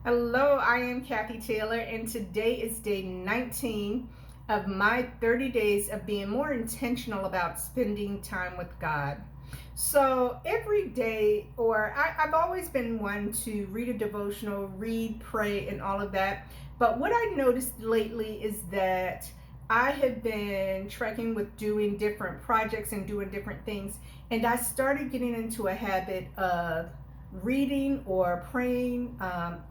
Hello, I am Kathy Taylor, and today is day 19 of my 30 days of being more intentional about spending time with God. So every day, I've always been one to read a devotional, read, pray, and all of that. But what I noticed lately is that I have been trekking with doing different projects and doing different things, and I started getting into a habit of reading or praying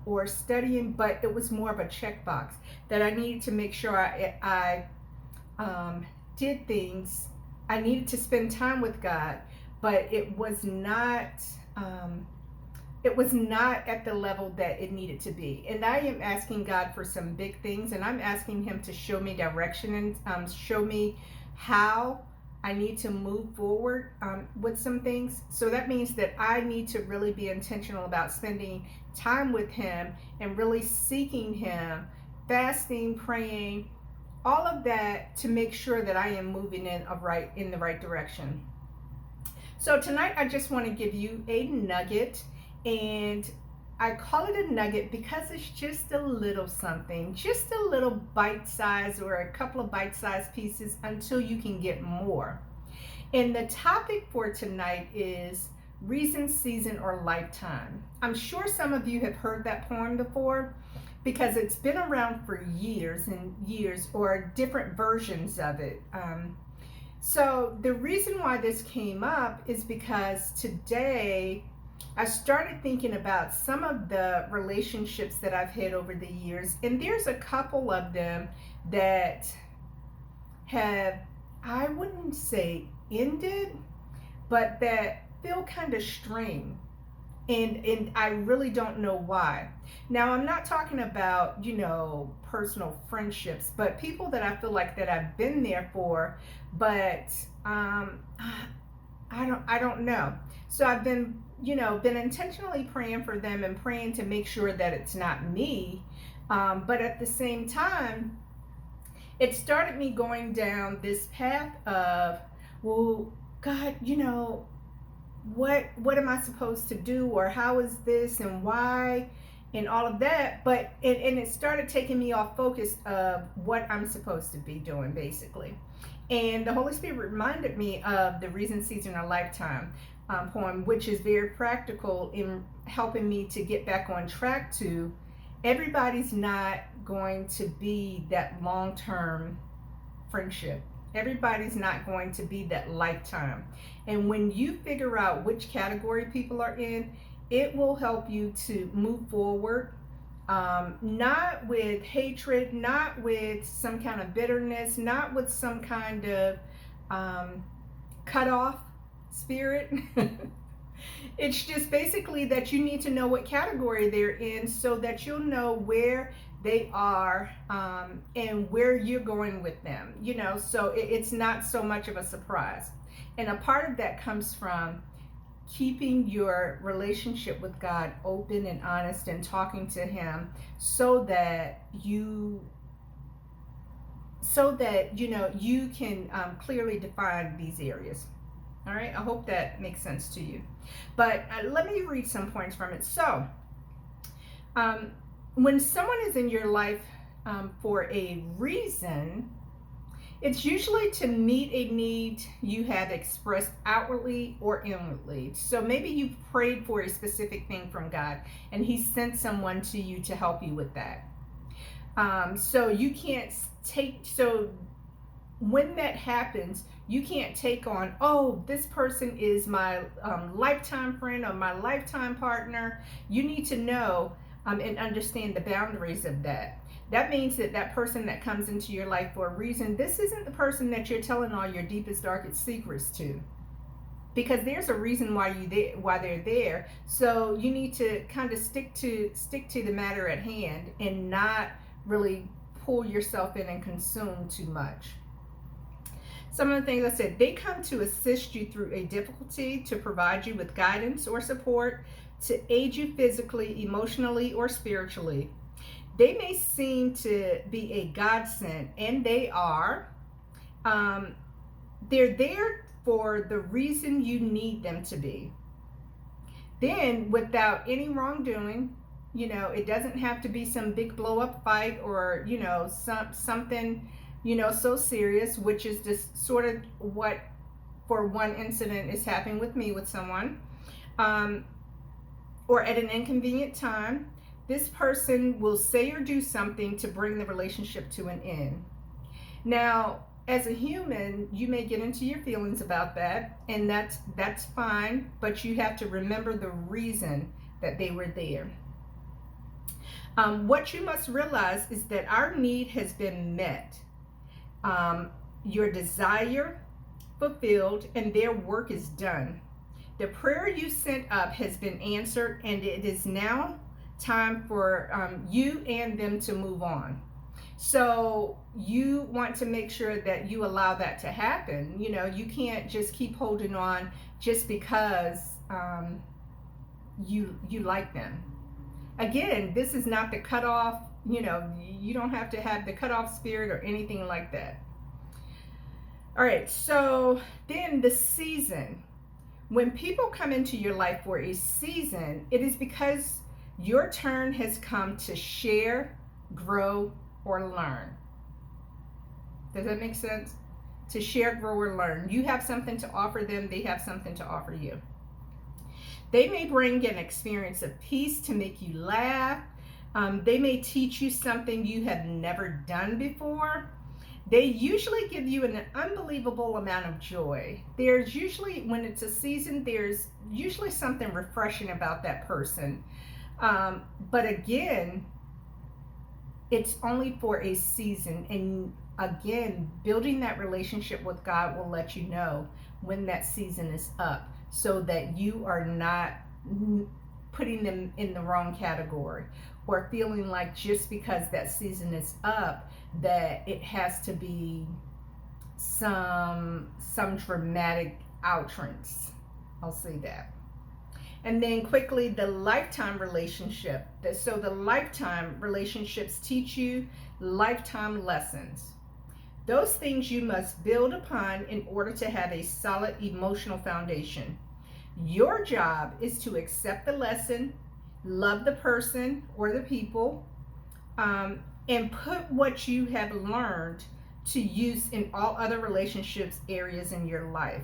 or studying, but it was more of a checkbox that I needed to make sure I did things. I needed to spend time with God, but um, it was not at the level that it needed to be. And I am asking God for some big things, and I'm asking Him to show me direction and show me how I need to move forward with some things. So that means that I need to really be intentional about spending time with Him and really seeking Him, fasting, praying, all of that to make sure that I am moving in the right direction. So tonight I just want to give you a nugget, and I call it a nugget because it's just a little something, just a little bite size or a couple of bite sized pieces until you can get more. And the topic for tonight is reason, season, or lifetime. I'm sure some of you have heard that poem before because it's been around for years and years, or different versions of it. So the reason why this came up is because today I started thinking about some of the relationships that I've had over the years, and there's a couple of them that have, I wouldn't say ended, but that feel kind of strained. And I really don't know why. Now I'm not talking about, personal friendships, but people that I feel like that I've been there for, but um I don't know. So I've been intentionally praying for them and praying to make sure that it's not me. But at the same time, it started me going down this path of, well, God, what am I supposed to do, or how is this and why, and all of that. But and it started taking me off focus of what I'm supposed to be doing, basically. And the Holy Spirit reminded me of the Reason, Season, or Lifetime poem, which is very practical in helping me to get back on track to everybody's not going to be that long-term friendship. Everybody's not going to be that lifetime. And when you figure out which category people are in, it will help you to move forward, not with hatred, not with some kind of bitterness, not with some kind of cut off spirit. It's just basically that you need to know what category they're in so that you'll know where they are, and where you're going with them, so it's not so much of a surprise. And a part of that comes from keeping your relationship with God open and honest and talking to Him so that you can clearly define these areas. All right, I hope that makes sense to you. But let me read some points from it. So, when someone is in your life for a reason, it's usually to meet a need you have expressed outwardly or inwardly. So maybe you prayed for a specific thing from God, and He sent someone to you to help you with that. So you can't so when that happens, you can't take on, oh, this person is my lifetime friend or my lifetime partner. You need to know and understand the boundaries of that. That means that that person that comes into your life for a reason, this isn't the person that you're telling all your deepest, darkest secrets to, because there's a reason why they're there. So you need to kind of stick to the matter at hand and not really pull yourself in and consume too much. Some of the things I said, they come to assist you through a difficulty, to provide you with guidance or support, to aid you physically, emotionally, or spiritually. They may seem to be a godsend, and they are. They're there for the reason you need them to be. Then, without any wrongdoing, It doesn't have to be some big blow up fight or, something, so serious, which is just sort of what for one incident is happening with me with someone, or at an inconvenient time. This person will say or do something to bring the relationship to an end. Now, as a human, you may get into your feelings about that, and that's fine, but you have to remember the reason that they were there. What you must realize is that our need has been met, your desire fulfilled, and their work is done. The prayer you sent up has been answered, and it is now time for you and them to move on. So you want to make sure that you allow that to happen. You can't just keep holding on just because you like them. Again, this is not the cutoff. You don't have to have the cutoff spirit or anything like that. All right, so then the season. When people come into your life for a season, it is because your turn has come to share, grow, or learn. Does that make sense? To share, grow, or learn. You have something to offer them, they have something to offer you. They may bring an experience of peace to make you laugh. They may teach you something you have never done before. They usually give you an unbelievable amount of joy. There's usually, when it's a season, there's usually something refreshing about that person. But again, it's only for a season. And again, building that relationship with God will let you know when that season is up, so that you are not putting them in the wrong category, or feeling like just because that season is up that it has to be some dramatic outrance. I'll say that. And then quickly, the lifetime relationship. So the lifetime relationships teach you lifetime lessons. Those things you must build upon in order to have a solid emotional foundation. Your job is to accept the lesson, love the person or the people, and put what you have learned to use in all other relationships areas in your life.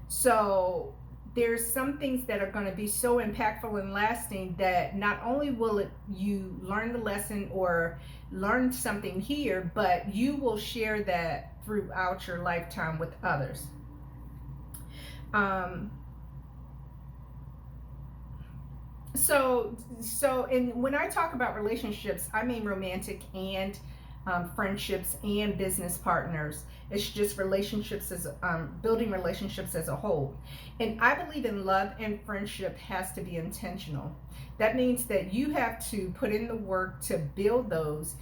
So there's some things that are going to be so impactful and lasting that not only will you learn the lesson or learn something here, but you will share that throughout your lifetime with others. So when I talk about relationships, I mean romantic and friendships and business partners. It's just relationships as building relationships as a whole. And I believe in love and friendship has to be intentional. That means that you have to put in the work to build those,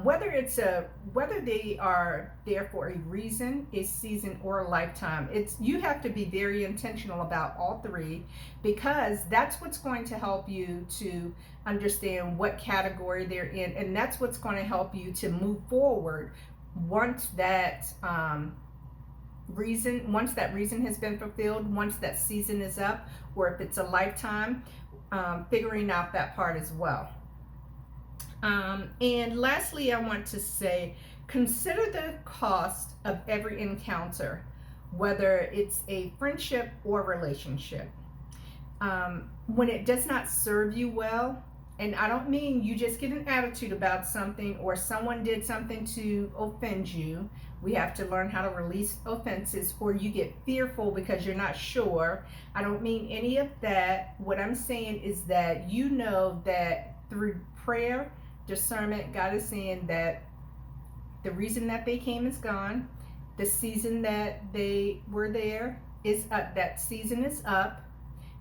whether they are there for a reason, a season, or a lifetime. You have to be very intentional about all three, because that's what's going to help you to understand what category they're in, and that's what's going to help you to move forward once that reason has been fulfilled, once that season is up, or if it's a lifetime, figuring out that part as well. And lastly, I want to say, consider the cost of every encounter, whether it's a friendship or relationship. When it does not serve you well, and I don't mean you just get an attitude about something or someone did something to offend you. We have to learn how to release offenses, or you get fearful because you're not sure. I don't mean any of that. What I'm saying is that you know that through prayer, discernment, God is saying that the reason that they came is gone. The season that they were there is up. That season is up.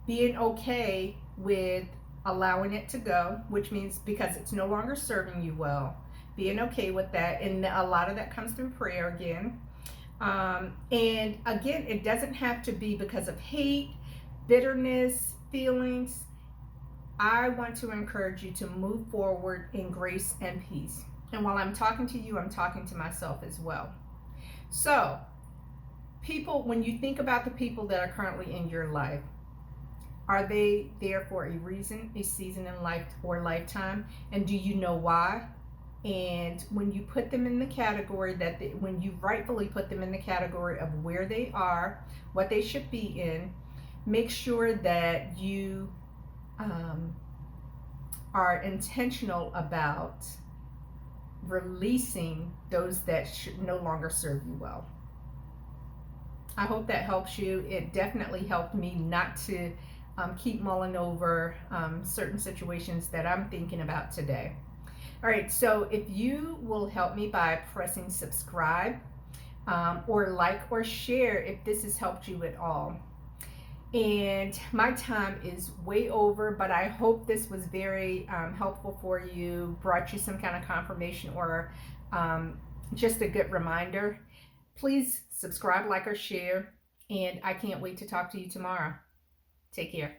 Being okay with allowing it to go, which means because it's no longer serving you well, being okay with that. And a lot of that comes through prayer again. And again, it doesn't have to be because of hate, bitterness, feelings. I want to encourage you to move forward in grace and peace. And while I'm talking to you, I'm talking to myself as well. So, people, when you think about the people that are currently in your life, Are they there for a reason, a season in life, or lifetime? And do you know why? And when you put them in the category when you rightfully put them in the category of where they are, what they should be in, make sure that you are intentional about releasing those that should no longer serve you well. I hope that helps you. It definitely helped me not to keep mulling over certain situations that I'm thinking about today. All right, so if you will help me by pressing subscribe or like or share if this has helped you at all. And my time is way over, but I hope this was very helpful for you, brought you some kind of confirmation or just a good reminder. Please subscribe, like, or share, and I can't wait to talk to you tomorrow. Take care.